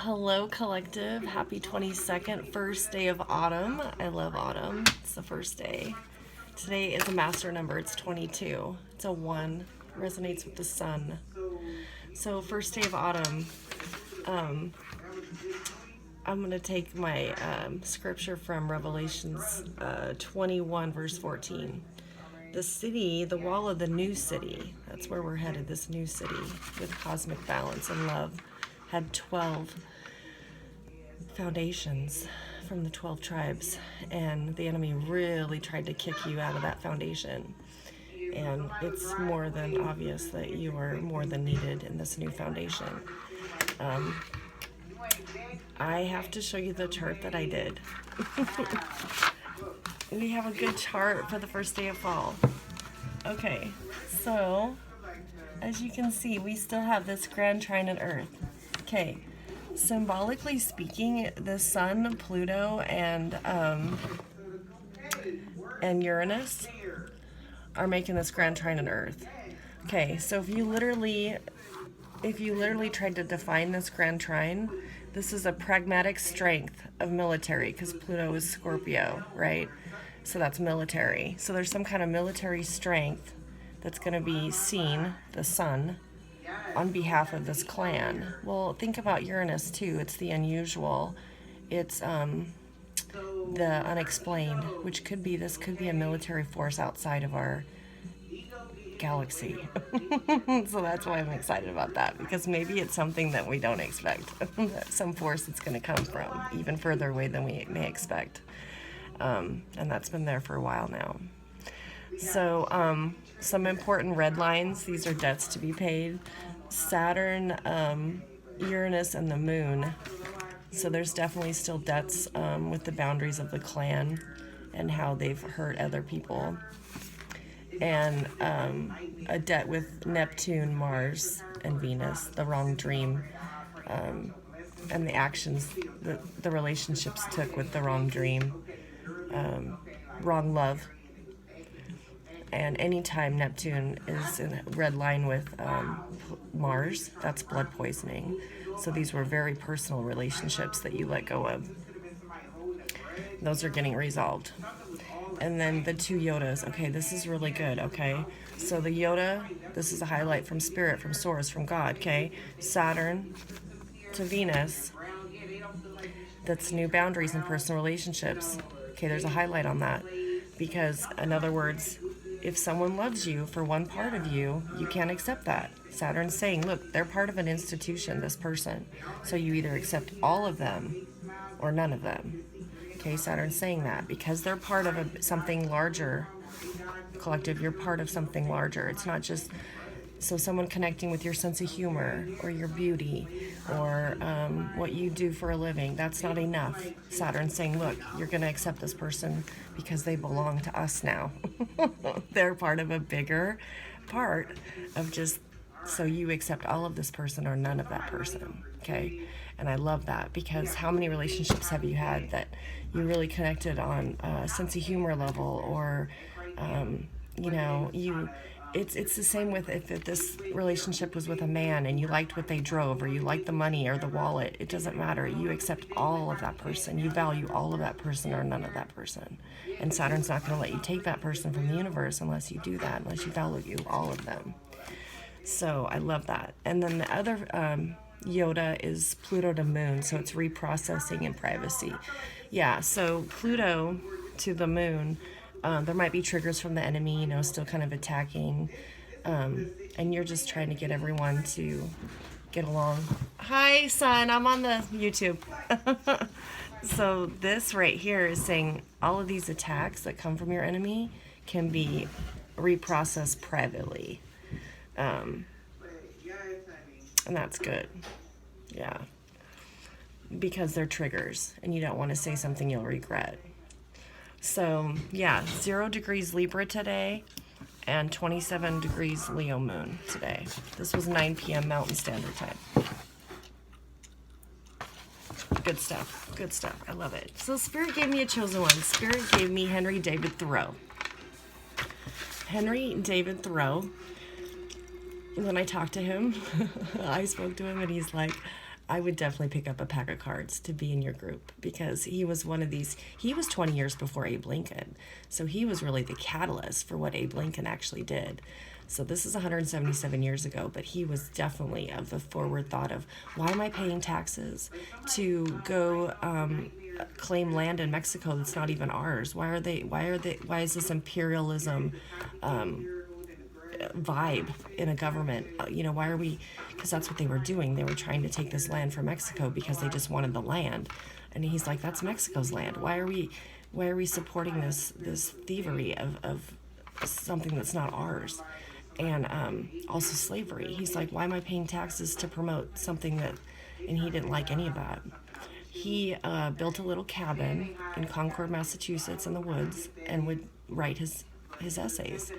Hello, collective. Happy 22nd, first day of autumn. I love autumn. It's the first day. Today is a master number. It's 22. It's a 1. Resonates with the sun. So, first day of autumn. I'm going to take my scripture from Revelations 21, verse 14. The city, the wall of the new city, that's where we're headed, this new city with cosmic balance and love, had 12 foundations from the 12 tribes, and the enemy really tried to kick you out of that foundation. And it's more than obvious that you are more than needed in this new foundation. I have to show you the chart that I did. We have a good chart for the first day of fall. Okay, so as you can see, we still have this grand trine in Earth. Okay, symbolically speaking, the Sun, Pluto, and Uranus are making this grand trine in Earth. Okay, so if you literally tried to define this grand trine, this is a pragmatic strength of military, because Pluto is Scorpio, right? So that's military. So there's some kind of military strength that's going to be seen, the sun, on behalf of this clan. Well, think about Uranus too. It's the unusual. It's the unexplained, which could be, this could be a military force outside of our galaxy. So that's why I'm excited about that, because maybe it's something that we don't expect. Some force that's going to come from even further away than we may expect. And that's been there for a while now. So some important red lines, these are debts to be paid. Saturn, Uranus, and the moon. So there's definitely still debts with the boundaries of the clan and how they've hurt other people. And a debt with Neptune, Mars, and Venus, the wrong dream, and the actions that the relationships took with the wrong dream, wrong love. And anytime Neptune is in a red line with Mars, that's blood poisoning. So these were very personal relationships that you let go of. Those are getting resolved. And then the 2 Yodas. Okay, this is really good, okay? So the Yoda, this is a highlight from Spirit, from Source, from God, okay? Saturn to Venus. That's new boundaries in personal relationships. Okay, there's a highlight on that. Because, in other words, if someone loves you for one part of you, you can't accept that. Saturn's saying, look, they're part of an institution, this person. So you either accept all of them or none of them. Okay, Saturn's saying that because they're part of something larger. Collective, you're part of something larger. It's not just someone connecting with your sense of humor or your beauty or what you do for a living. That's not enough. Saturn's saying, look, you're going to accept this person because they belong to us now. They're part of a bigger part of just, so you accept all of this person or none of that person. Okay. And I love that, because how many relationships have you had that you really connected on a sense of humor level, or, it's the same with if this relationship was with a man and you liked what they drove, or you liked the money or the wallet. It doesn't matter. You accept all of that person. You value all of that person or none of that person. And Saturn's not going to let you take that person from the universe unless you do that, unless you value all of them. So I love that. And then the other Yoda is Pluto to moon, so it's reprocessing and privacy. Yeah, so Pluto to the moon, there might be triggers from the enemy, still kind of attacking, and you're just trying to get everyone to get along. Hi, son, I'm on the YouTube. So this right here is saying all of these attacks that come from your enemy can be reprocessed privately. And that's good. Yeah. Because they're triggers, and you don't want to say something you'll regret. So, yeah, 0 degrees Libra today, and 27 degrees Leo moon today. This was 9 p.m. Mountain Standard Time. Good stuff. Good stuff. I love it. So Spirit gave me a chosen one. Spirit gave me Henry David Thoreau. Henry David Thoreau. When I talked to him, I spoke to him, and he's like, I would definitely pick up a pack of cards to be in your group, because he was one of these, he was 20 years before Abe Lincoln. So he was really the catalyst for what Abe Lincoln actually did. So this is 177 years ago, but he was definitely of the forward thought of, why am I paying taxes to go claim land in Mexico that's not even ours? Why is this imperialism vibe in a government? Why are we, because that's what they were doing. They were trying to take this land from Mexico because they just wanted the land. And he's like, that's Mexico's land. Why are we supporting this thievery of something that's not ours? And also slavery. He's like, why am I paying taxes to promote something that, and he didn't like any of that. He built a little cabin in Concord, Massachusetts in the woods, and would write his essays.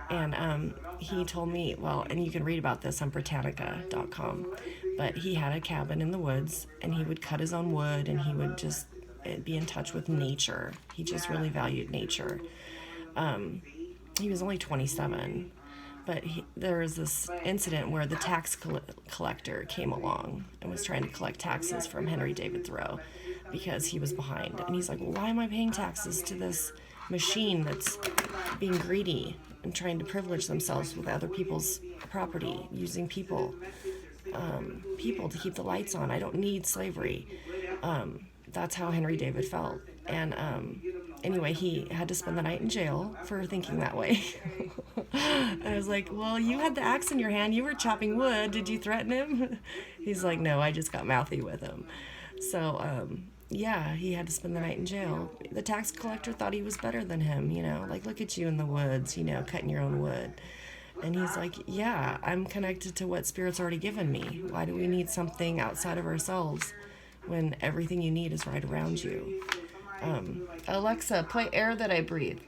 And he told me, well, and you can read about this on Britannica.com, but he had a cabin in the woods, and he would cut his own wood, and he would just be in touch with nature. He just really valued nature. He was only 27, but there was this incident where the tax collector came along and was trying to collect taxes from Henry David Thoreau because he was behind. And he's like, well, why am I paying taxes to this machine that's being greedy and trying to privilege themselves with other people's property, using people to keep the lights on? I don't need slavery. That's how Henry David felt. And anyway, he had to spend the night in jail for thinking that way. And I was like, well, you had the axe in your hand. You were chopping wood. Did you threaten him? He's like, no, I just got mouthy with him. So, yeah, he had to spend the night in jail. The tax collector thought he was better than him, like, look at you in the woods, cutting your own wood. And he's like, yeah, I'm connected to what Spirit's already given me. Why do we need something outside of ourselves when everything you need is right around you? Alexa, play Air That I Breathe.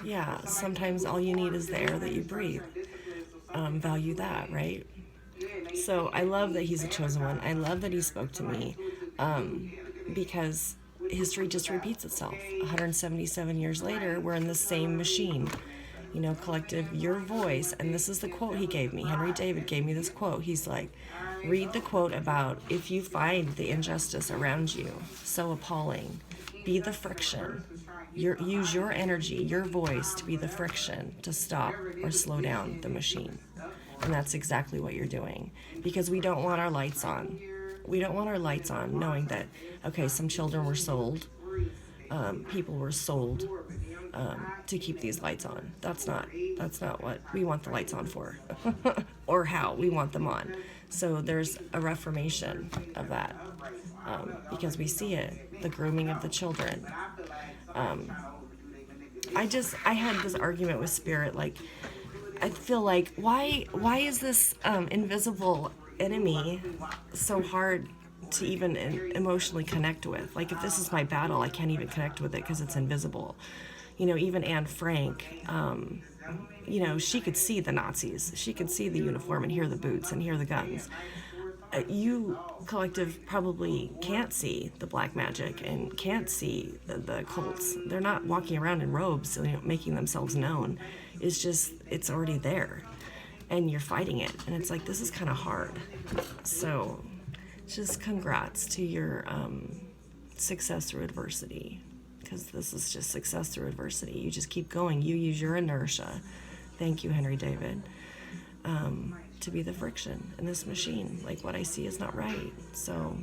Yeah, sometimes all you need is the air that you breathe. Value that, right? So I love that he's a chosen one. I love that he spoke to me, because history just repeats itself. 177 years later, we're in the same machine. Collective, your voice. And this is the quote he gave me. Henry David gave me this quote. He's like, read the quote about, if you find the injustice around you so appalling, be the friction. Use your energy, your voice to be the friction to stop or slow down the machine. And that's exactly what you're doing. Because we don't want our lights on. We don't want our lights on knowing that, okay, some children were sold. People were sold to keep these lights on. That's not what we want the lights on for. Or how we want them on. So there's a reformation of that. Because we see it, the grooming of the children. I had this argument with Spirit, like, I feel like, why is this invisible enemy so hard to even emotionally connect with? Like, if this is my battle, I can't even connect with it because it's invisible. Even Anne Frank, she could see the Nazis. She could see the uniform and hear the boots and hear the guns. You, collective, probably can't see the black magic and can't see the cults. They're not walking around in robes, making themselves known. It's already there. And you're fighting it. And it's like, this is kind of hard. So, just congrats to your success through adversity. Because this is just success through adversity. You just keep going. You use your inertia. Thank you, Henry David. To be the friction in this machine. Like, what I see is not right. So,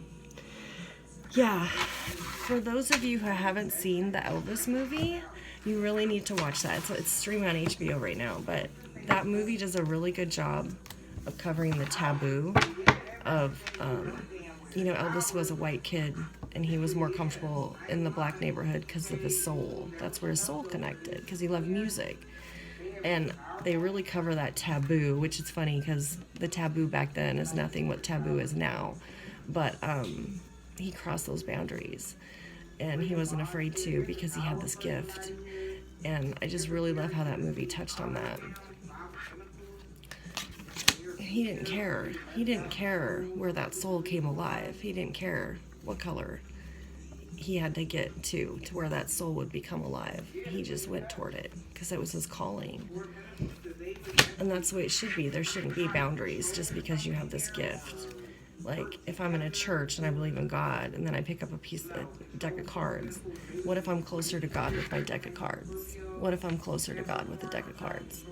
yeah. For those of you who haven't seen the Elvis movie, you really need to watch that. It's streaming on HBO right now, but that movie does a really good job of covering the taboo of, Elvis was a white kid, and he was more comfortable in the black neighborhood because of his soul. That's where his soul connected, because he loved music. And they really cover that taboo, which is funny because the taboo back then is nothing what taboo is now. But he crossed those boundaries, and he wasn't afraid to because he had this gift. And I just really love how that movie touched on that. He didn't care. He didn't care where that soul came alive. He didn't care what color he had to get to where that soul would become alive. He just went toward it because it was his calling. And that's the way it should be. There shouldn't be boundaries just because you have this gift. Like, if I'm in a church and I believe in God, and then I pick up a deck of cards, what if I'm closer to God with my deck of cards? What if I'm closer to God with a deck of cards?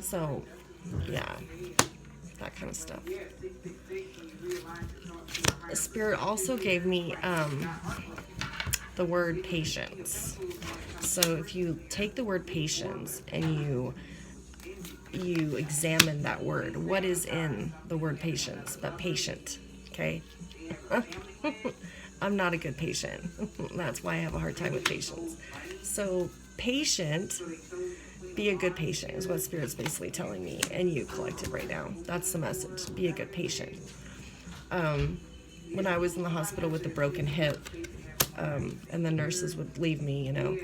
So, yeah, that kind of stuff. The Spirit also gave me the word patience. So if you take the word patience and you examine that word, what is in the word patience? But patient, okay? I'm not a good patient. That's why I have a hard time with patience. So patient, be a good patient is what Spirit's basically telling me, and you collective right now. That's the message. Be a good patient. When I was in the hospital with a broken hip, and the nurses would leave me, you know,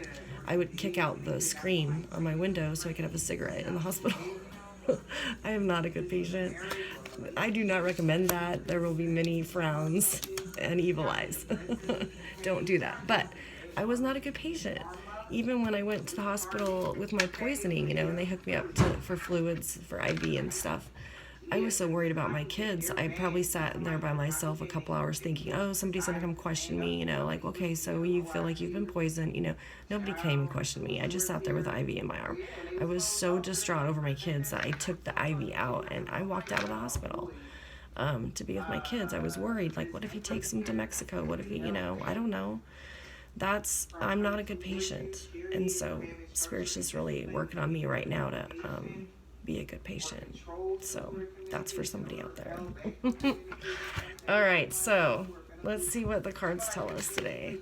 I would kick out the screen on my window so I could have a cigarette in the hospital. I am not a good patient. I do not recommend that. There will be many frowns and evil eyes. Don't do that. But I was not a good patient. Even when I went to the hospital with my poisoning, you know, and they hooked me up for fluids, for IV and stuff, I was so worried about my kids. I probably sat there by myself a couple hours thinking, oh, somebody's going to come question me, you know, like, okay, so you feel like you've been poisoned, you know. Nobody came and questioned me. I just sat there with the IV in my arm. I was so distraught over my kids that I took the IV out and I walked out of the hospital to be with my kids. I was worried, like, what if he takes them to Mexico? What if he, you know, I don't know. I'm not a good patient. And so Spirit's just really working on me right now to be a good patient. So that's for somebody out there. All right, so let's see what the cards tell us today.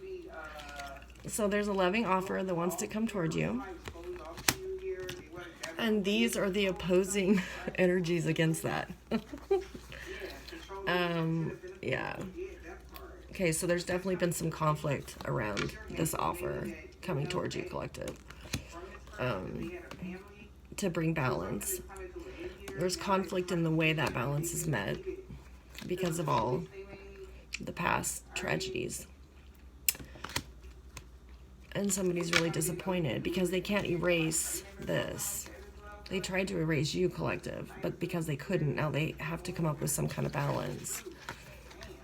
So there's a loving offer that wants to come toward you. And these are the opposing energies against that. Yeah. Okay, so there's definitely been some conflict around this offer coming towards you, collective. To bring balance. There's conflict in the way that balance is met because of all the past tragedies. And somebody's really disappointed because they can't erase this. They tried to erase you, collective, but because they couldn't, now they have to come up with some kind of balance.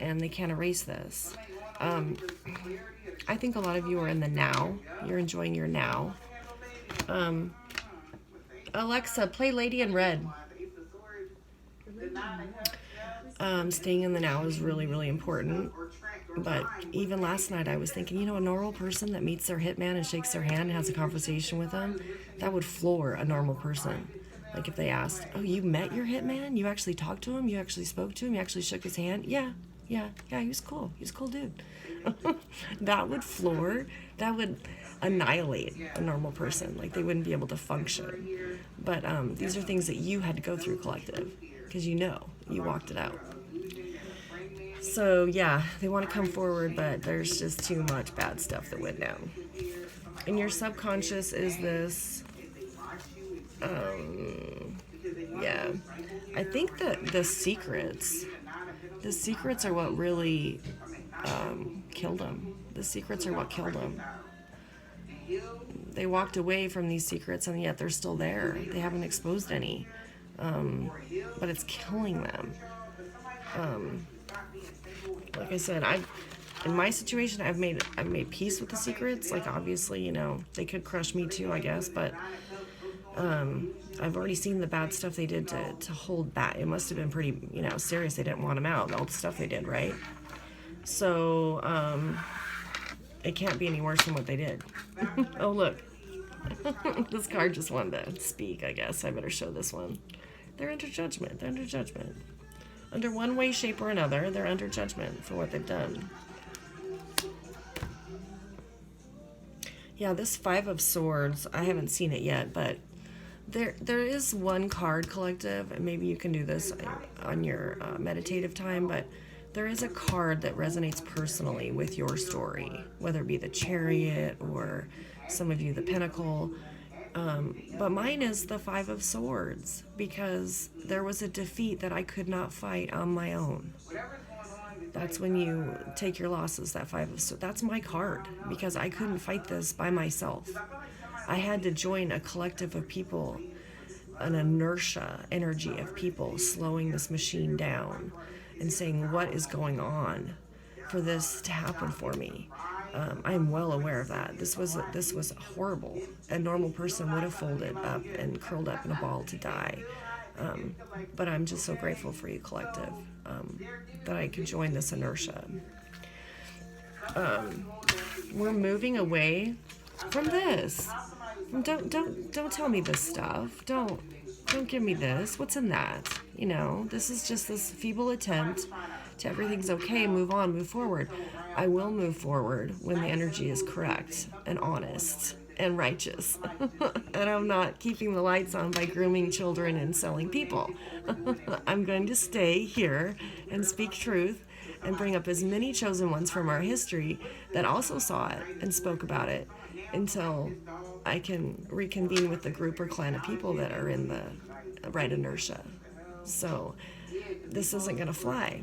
And they can't erase this. I think a lot of you are in the now. You're enjoying your now. Alexa, play Lady in Red. Staying in the now is really, really important. But even last night I was thinking, you know, a normal person that meets their hitman and shakes their hand and has a conversation with them, that would floor a normal person. Like if they asked, oh, you met your hitman? You actually talked to him? You actually spoke to him? You actually shook his hand? Yeah, he was cool. He was a cool dude. That would floor, that would annihilate a normal person. Like they wouldn't be able to function. But these are things that you had to go through, collective, because you know, you walked it out. So yeah, they want to come forward, but there's just too much bad stuff that went down. And your subconscious is this, yeah, I think that the secrets are what really killed them. The secrets are what killed them. They walked away from these secrets, and yet they're still there. They haven't exposed any, but it's killing them. Like I said, in my situation, I've made peace with the secrets. Like obviously, you know, they could crush me too, I guess, but I've already seen the bad stuff they did to hold back. It must have been pretty, you know, serious. They didn't want them out, all the stuff they did, right? So it can't be any worse than what they did. Oh look, this card just wanted to speak. I guess I better show this one. They're under judgment. They're under judgment. Under one way, shape, or another, they're under judgment for what they've done. Yeah, this Five of Swords, I haven't seen it yet, but there is one card, collective, and maybe you can do this on your meditative time, but there is a card that resonates personally with your story, whether it be the Chariot or some of you the Pentacle. But mine is the Five of Swords, because there was a defeat that I could not fight on my own. That's when you take your losses, that Five of Swords. That's my card, because I couldn't fight this by myself. I had to join a collective of people an inertia energy of people slowing this machine down and saying, what is going on for this to happen for me? I'm well aware of that. This was horrible. A normal person would have folded up and curled up in a ball to die. But I'm just so grateful for you, collective, that I could join this inertia. We're moving away from this. Don't tell me this stuff. Don't give me this. What's in that? You know, this is just this feeble attempt to everything's okay, move on, move forward. I will move forward when the energy is correct and honest and righteous. And I'm not keeping the lights on by grooming children and selling people. I'm going to stay here and speak truth and bring up as many chosen ones from our history that also saw it and spoke about it until I can reconvene with the group or clan of people that are in the right inertia. So this isn't going to fly.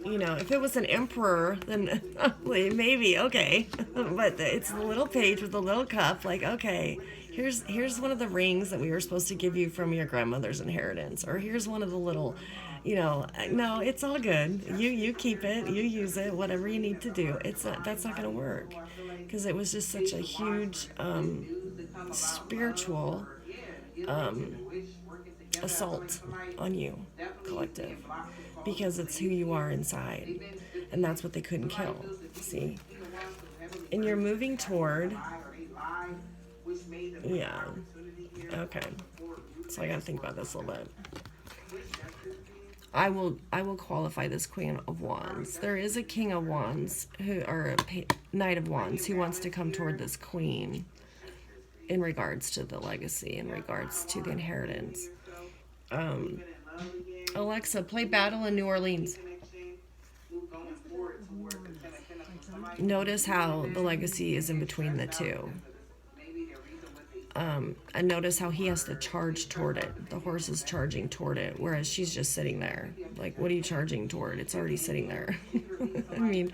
You know, if it was an emperor, then maybe, okay. But it's the little page with the little cup, like, okay, here's one of the rings that we were supposed to give you from your grandmother's inheritance. Or here's one of the little, you know, no, it's all good. You keep it, you use it, whatever you need to do. That's not going to work. Because it was just such a huge spiritual assault on you, collective, because it's who you are inside, and that's what they couldn't kill. See, and you're moving toward, yeah, okay. So I got to think about this a little bit. I will qualify this Queen of Wands. There is a King of Wands or a Knight of Wands who wants to come toward this Queen in regards to the legacy, in regards to the inheritance. Alexa, play Battle in New Orleans. Notice how the legacy is in between the two. And notice how he has to charge toward it. The horse is charging toward it, whereas she's just sitting there. Like, what are you charging toward? It's already sitting there. I mean,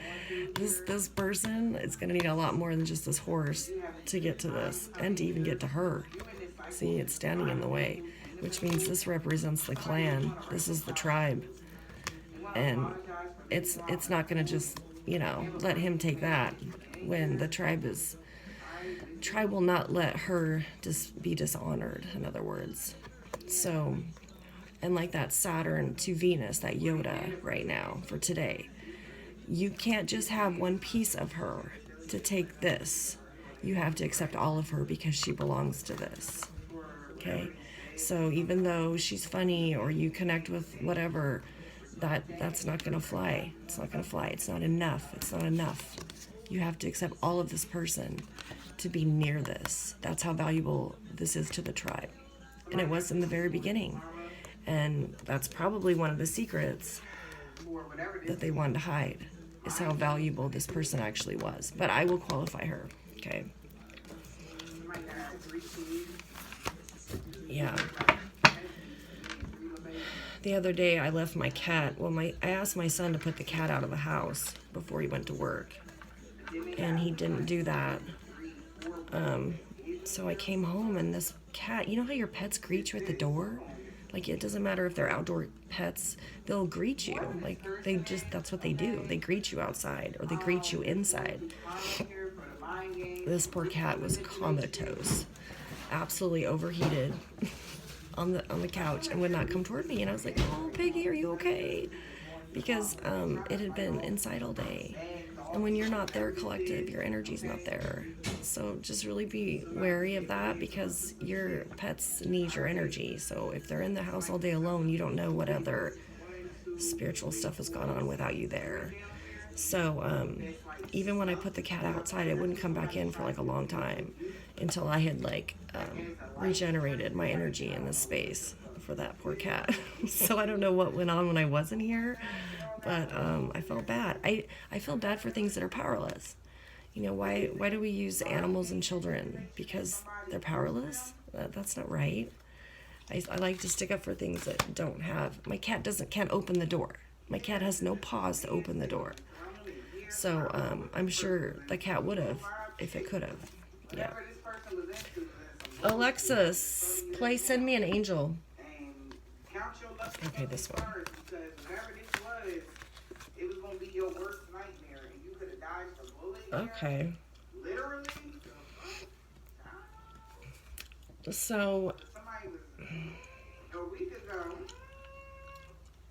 this person is going to need a lot more than just this horse to get to this, and to even get to her. See, it's standing in the way, which means this represents the clan. This is the tribe. And it's not going to just, you know, let him take that when the tribe will not let her be dishonored, in other words. So, and like that Saturn to Venus, that Yoda right now for today, you can't just have one piece of her to take this. You have to accept all of her because she belongs to this. Okay? So even though she's funny or you connect with whatever, that's not going to fly. It's not going to fly. It's not enough. It's not enough. You have to accept all of this person to be near this. That's how valuable this is to the tribe. And it was in the very beginning. And that's probably one of the secrets that they wanted to hide, is how valuable this person actually was. But I will qualify her. Okay. Yeah. The other day I left my cat. Well, I asked my son to put the cat out of the house before he went to work. And he didn't do that. So I came home and this cat, you know how your pets greet you at the door? Like, it doesn't matter if they're outdoor pets, they'll greet you. Like, that's what they do. They greet you outside or they greet you inside. This poor cat was comatose, absolutely overheated on the couch and would not come toward me. And I was like, oh, Peggy, are you okay? Because it had been inside all day. And when you're not there, collective, your energy's not there. So just really be wary of that, because your pets need your energy. So if they're in the house all day alone, you don't know what other spiritual stuff has gone on without you there. So even when I put the cat outside, it wouldn't come back in for like a long time until I had regenerated my energy in this space for that poor cat. So I don't know what went on when I wasn't here. But I felt bad. I feel bad for things that are powerless. You know, why do we use animals and children? Because they're powerless? That's not right. I like to stick up for things that don't have. My cat can't open the door. My cat has no paws to open the door. So I'm sure the cat would have if it could have. Yeah. Alexa, play Send Me an Angel. Okay, this one. Okay. So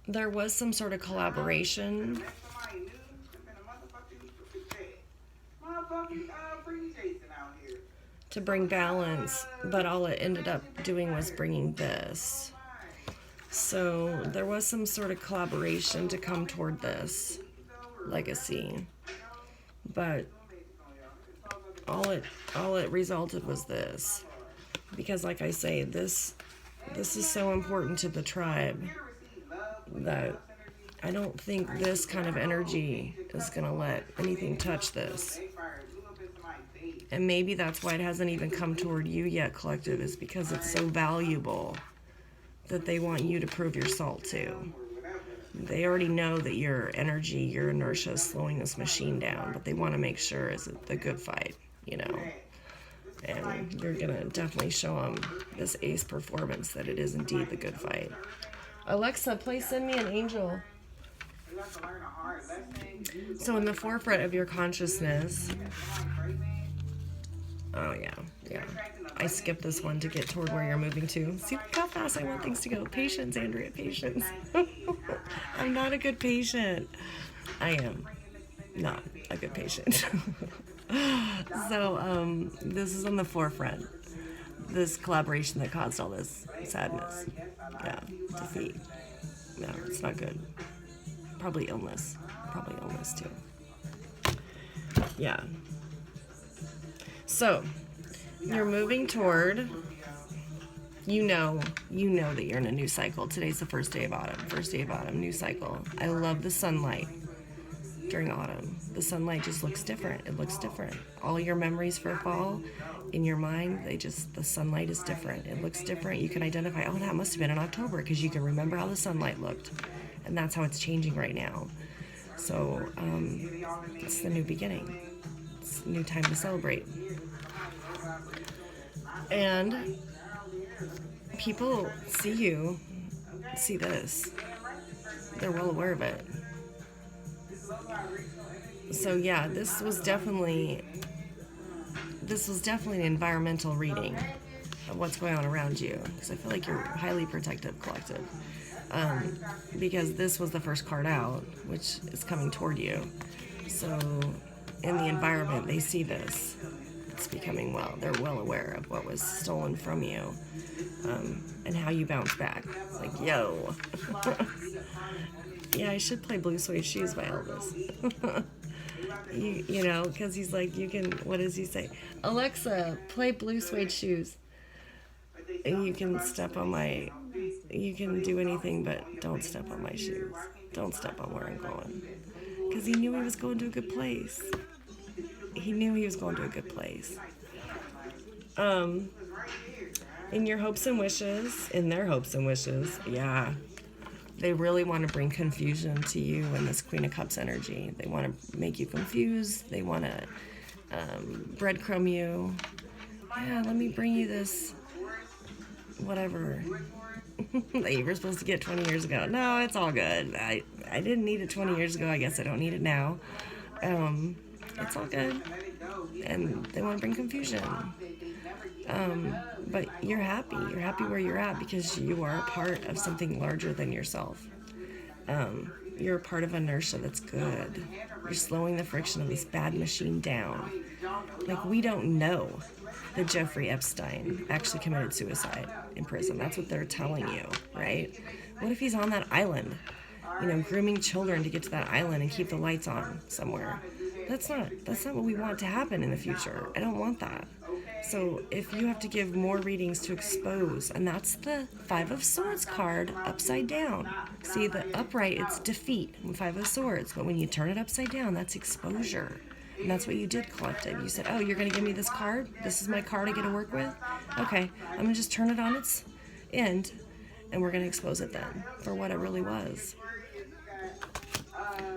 there was some sort of collaboration to bring balance, but all it ended up doing was bringing this. So there was some sort of collaboration to come toward this legacy, but all it resulted was this, because like I say, this is so important to the tribe that I don't think this kind of energy is gonna let anything touch this. And maybe that's why it hasn't even come toward you yet, collective, is because it's so valuable that they want you to prove your salt to. They already know that your energy, your inertia is slowing this machine down, but they want to make sure it's the good fight, you know. And you're going to definitely show them this ace performance that it is indeed the good fight. Alexa, play Send Me an Angel. So in the forefront of your consciousness, oh yeah. I skipped this one to get toward where you're moving to. See how fast I want things to go. Patience, Andrea, patience. I'm not a good patient. I am not a good patient. So this is on the forefront. This collaboration that caused all this sadness. Yeah, defeat. No, it's not good. Probably illness too. Yeah. So, you're moving toward, you know that you're in a new cycle. Today's the first day of autumn, new cycle. I love the sunlight during autumn. The sunlight just looks different. It looks different. All your memories for fall in your mind, the sunlight is different. It looks different. You can identify, oh, that must have been in October, because you can remember how the sunlight looked. And that's how it's changing right now. So, it's the new beginning. It's a new time to celebrate. And people see this. They're well aware of it. So yeah, this was definitely an environmental reading of what's going on around you, because I feel like you're highly protective, collective. Because this was the first card out, which is coming toward you. So in the environment, they see this. It's becoming they're well aware of what was stolen from you, and how you bounce back. It's like, yo. Yeah, I should play Blue Suede Shoes by Elvis. you know, because he's like, you can, what does he say? Alexa, play Blue Suede Shoes. And you can you can do anything, but don't step on my shoes. Don't step on where I'm going. Because he knew he was going to a good place. In their hopes and wishes, yeah. They really want to bring confusion to you in this Queen of Cups energy. They want to make you confused. They want to breadcrumb you. Yeah, let me bring you this whatever that you were supposed to get 20 years ago. No, it's all good. I didn't need it 20 years ago. I guess I don't need it now. It's all good. And they want to bring confusion. But you're happy. You're happy where you're at because you are a part of something larger than yourself. You're a part of inertia that's good. You're slowing the friction of this bad machine down. Like, we don't know that Jeffrey Epstein actually committed suicide in prison. That's what they're telling you, right? What if he's on that island, grooming children to get to that island and keep the lights on somewhere? That's not what we want to happen in the future. I don't want that. So if you have to give more readings to expose, and that's the Five of Swords card upside down. See, the upright, it's defeat in Five of Swords, but when you turn it upside down, that's exposure. And that's what you did, collective. You said, oh, you're going to give me this card? This is my card I get to work with? Okay, I'm going to just turn it on its end, and we're going to expose it then for what it really was.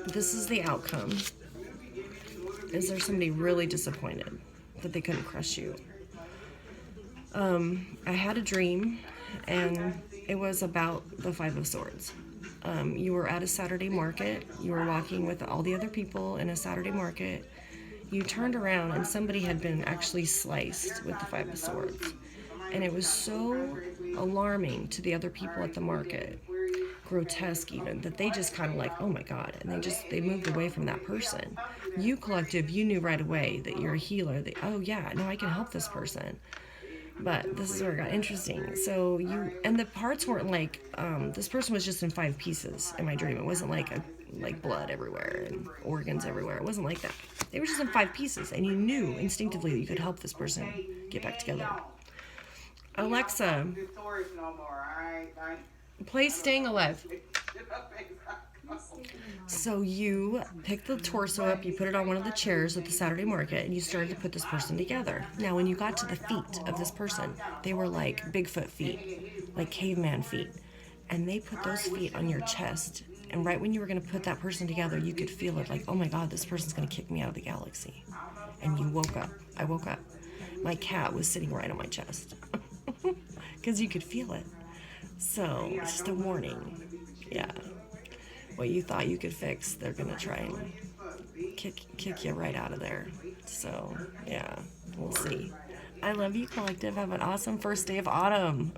This is the outcome. Is there somebody really disappointed that they couldn't crush you? I had a dream, and it was about the Five of Swords. You were at a Saturday market. You were walking with all the other people in a Saturday market. You turned around, and somebody had been actually sliced with the Five of Swords. And it was so alarming to the other people at the market, grotesque even, that they just kind of like, oh my God, and they moved away from that person. You collective, you knew right away that you're a healer, that, oh yeah, no, I can help this person. But this is where it got interesting. So and the parts weren't like, this person was just in 5 pieces in my dream. It wasn't like blood everywhere and organs everywhere. It wasn't like that. They were just in 5 pieces, and you knew instinctively that you could help this person get back together. Alexa, play Staying Alive. So you picked the torso up, you put it on one of the chairs at the Saturday market, and you started to put this person together. Now, when you got to the feet of this person, they were like Bigfoot feet, like caveman feet. And they put those feet on your chest. And right when you were going to put that person together, you could feel it like, oh my God, this person's going to kick me out of the galaxy. And you woke up. I woke up. My cat was sitting right on my chest. Because you could feel it. So, it's just a warning. Yeah. What you thought you could fix, they're gonna try and kick you right out of there. So, yeah, we'll see. I love you, collective. Have an awesome first day of autumn.